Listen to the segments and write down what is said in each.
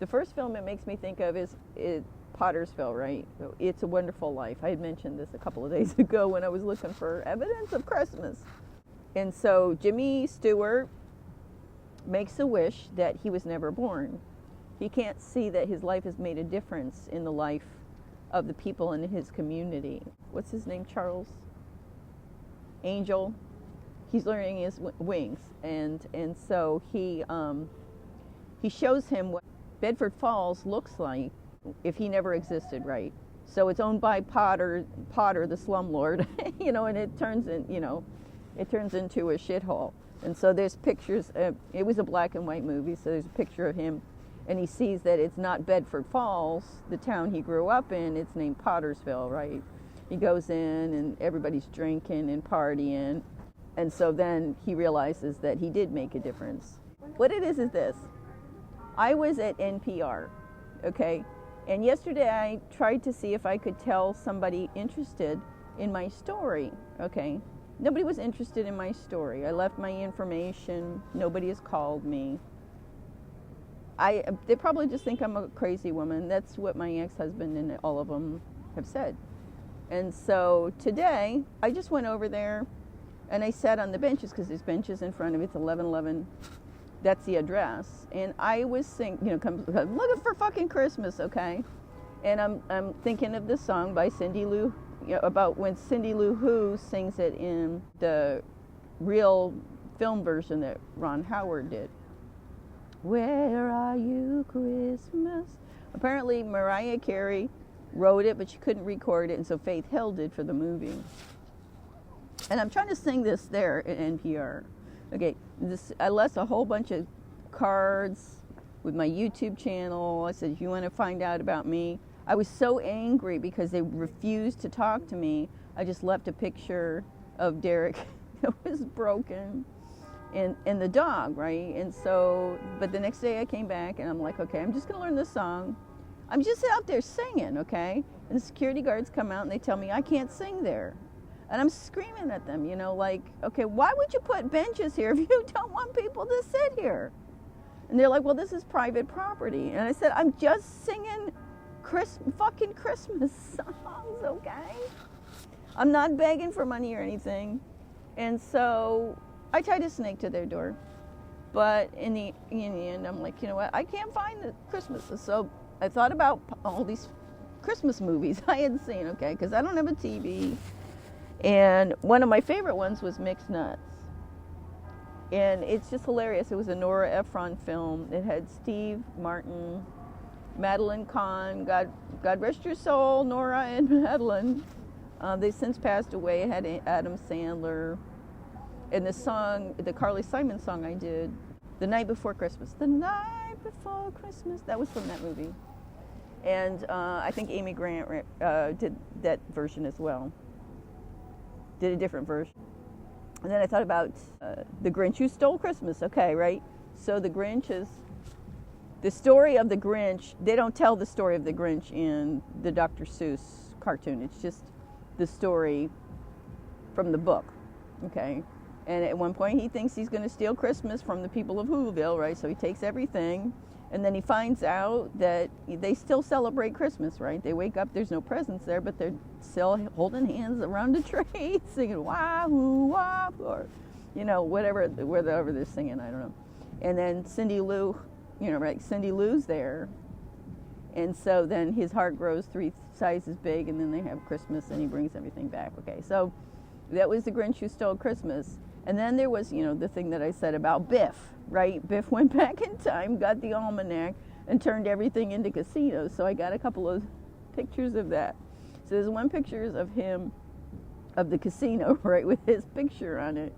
The first film it makes me think of is Pottersville, right? It's a Wonderful Life. I had mentioned this a couple of days ago when I was looking for evidence of Christmas. And so Jimmy Stewart makes a wish that he was never born. He can't see that his life has made a difference in the life of the people in his community. What's his name? Charles? Angel? He's learning his wings. And so he shows him what Bedford Falls looks like if he never existed, right? So it's owned by Potter the slumlord, and it turns into a shithole. And so there's pictures. It was a black and white movie, so there's a picture of him, and he sees that it's not Bedford Falls, the town he grew up in. It's named Pottersville, right? He goes in, and everybody's drinking and partying, and so then he realizes that he did make a difference. What it is this. I was at NPR, okay? And yesterday I tried to see if I could tell somebody interested in my story, okay? Nobody was interested in my story. I left my information. Nobody has called me. They probably just think I'm a crazy woman. That's what my ex-husband and all of them have said. And so today, I just went over there and I sat on the benches because there's benches in front of it. It's 1111. That's the address. And I was singing, come looking for fucking Christmas, okay? And I'm thinking of this song by Cindy Lou, about when Cindy Lou Who sings it in the real film version that Ron Howard did. Where are you, Christmas? Apparently Mariah Carey wrote it, but she couldn't record it, and so Faith Hill did for the movie. And I'm trying to sing this there at NPR. Okay, I left a whole bunch of cards with my YouTube channel. I said, if you want to find out about me. I was so angry because they refused to talk to me. I just left a picture of Derek that was broken and the dog, right? And so, but the next day I came back and I'm like, okay, I'm just going to learn this song. I'm just out there singing, okay? And the security guards come out and they tell me I can't sing there. And I'm screaming at them, like, okay, why would you put benches here if you don't want people to sit here? And they're like, well, this is private property. And I said, I'm just singing fucking Christmas songs, okay? I'm not begging for money or anything. And so I tried to snake to their door. But in the end, I'm like, you know what? I can't find the Christmases. So I thought about all these Christmas movies I had seen, okay? Because I don't have a TV. And one of my favorite ones was Mixed Nuts. And it's just hilarious. It was a Nora Ephron film. It had Steve Martin, Madeline Kahn, God rest your soul, Nora and Madeline. They've since passed away. It had Adam Sandler. And the song, the Carly Simon song I did, The Night Before Christmas. The Night Before Christmas. That was from that movie. And I think Amy Grant did that version as well. Did a different version. And then I thought about The Grinch Who Stole Christmas. Okay, right? So the Grinch is... The story of the Grinch, they don't tell the story of the Grinch in the Dr. Seuss cartoon. It's just the story from the book, okay? And at one point he thinks he's going to steal Christmas from the people of Whoville, right? So he takes everything, and then he finds out that they still celebrate Christmas, right? They wake up, there's no presents there, but they're still holding hands around a tree, singing wah-hoo, wah, or, whatever they're singing, I don't know. And then Cindy Lou, right, Cindy Lou's there. And so then his heart grows 3 sizes big, and then they have Christmas, and he brings everything back. Okay, so that was The Grinch Who Stole Christmas. And then there was, the thing that I said about Biff, right? Biff went back in time, got the almanac, and turned everything into casinos. So I got a couple of pictures of that. So there's one picture of him, of the casino, right, with his picture on it.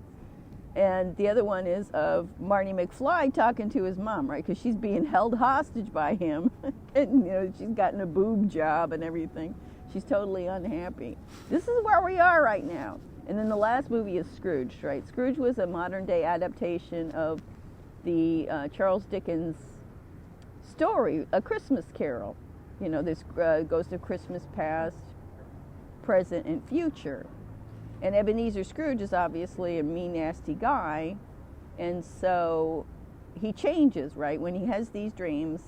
And the other one is of Marty McFly talking to his mom, right? Because she's being held hostage by him. And, she's gotten a boob job and everything. She's totally unhappy. This is where we are right now. And then the last movie is Scrooge, right? Scrooge was a modern-day adaptation of the Charles Dickens story, A Christmas Carol. This goes to Christmas past, present, and future. And Ebenezer Scrooge is obviously a mean, nasty guy. And so he changes, right? When he has these dreams,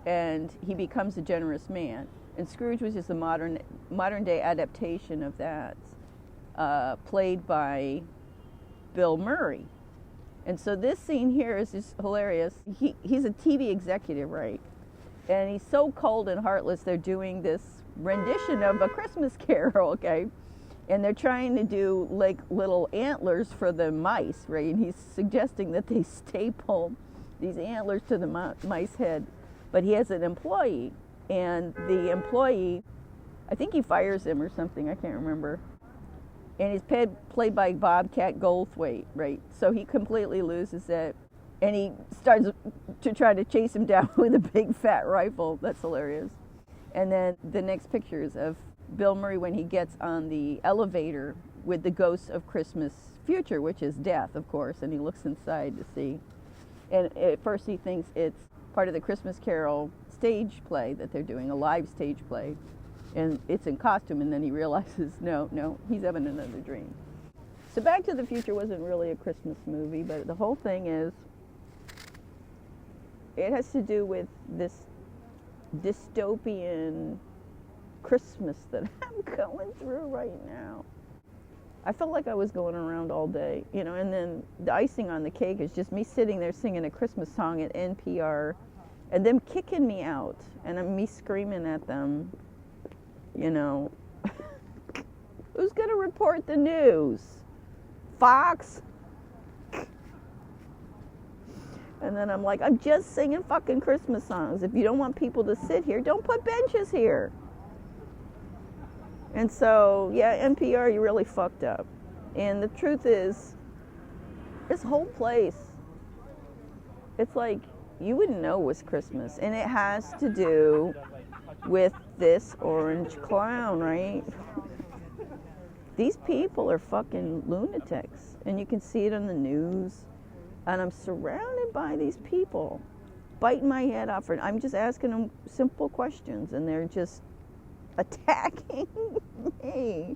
and he becomes a generous man. And Scrooge was just a modern day adaptation of that, played by Bill Murray. And so this scene here is just hilarious. He's a TV executive, right? And he's so cold and heartless. They're doing this rendition of A Christmas Carol, okay? And they're trying to do like little antlers for the mice, right? And he's suggesting that they staple these antlers to the mice head. But he has an employee, and the employee, I think he fires him or something, I can't remember. And he's played by Bobcat Goldthwait, right? So he completely loses it. And he starts to try to chase him down with a big fat rifle. That's hilarious. And then the next picture is of Bill Murray when he gets on the elevator with the ghost of Christmas future, which is death, of course. And he looks inside to see. And at first he thinks it's part of the Christmas Carol stage play that they're doing, a live stage play. And it's in costume, and then he realizes, no, he's having another dream. So Back to the Future wasn't really a Christmas movie, but the whole thing is, it has to do with this dystopian Christmas that I'm going through right now. I felt like I was going around all day, and then the icing on the cake is just me sitting there singing a Christmas song at NPR, and them kicking me out, and me screaming at them. Who's going to report the news? Fox? And then I'm like, I'm just singing fucking Christmas songs. If you don't want people to sit here, don't put benches here. And so, yeah, NPR, you really fucked up. And the truth is, this whole place, it's like you wouldn't know it was Christmas. And it has to do with this orange clown, right? These people are fucking lunatics, and you can see it on the news. And I'm surrounded by these people biting my head off, and I'm just asking them simple questions, and they're just attacking me.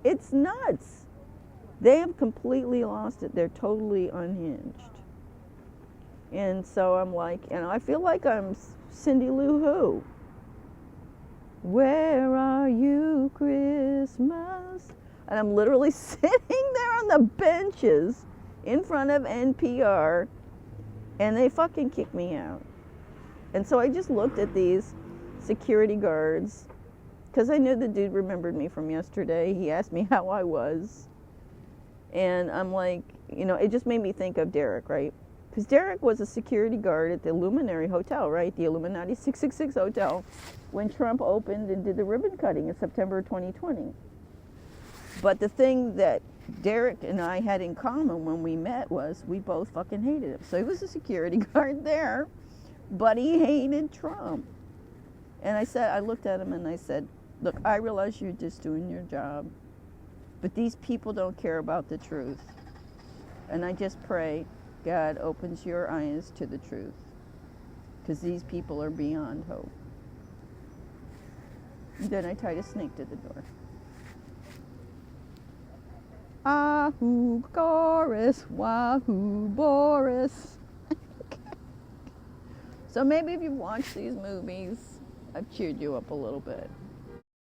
It's nuts. They have completely lost it. They're totally unhinged. And so I'm like, I feel like I'm Cindy Lou Who. Where are you, Christmas? And I'm literally sitting there on the benches in front of NPR, and they fucking kicked me out. And so I just looked at these security guards, because I knew the dude remembered me from yesterday. He asked me how I was. And I'm like, it just made me think of Derek, right? Because Derek was a security guard at the Luminary Hotel, right? The Illuminati 666 Hotel, when Trump opened and did the ribbon cutting in September 2020. But the thing that Derek and I had in common when we met was we both fucking hated him. So he was a security guard there, but he hated Trump. And I looked at him and I said, look, I realize you're just doing your job, but these people don't care about the truth. And I just pray God opens your eyes to the truth, because these people are beyond hope. And then I tied a snake to the door. Ahoo, chorus, wahoo, Boris. So maybe if you've watched these movies, I've cheered you up a little bit.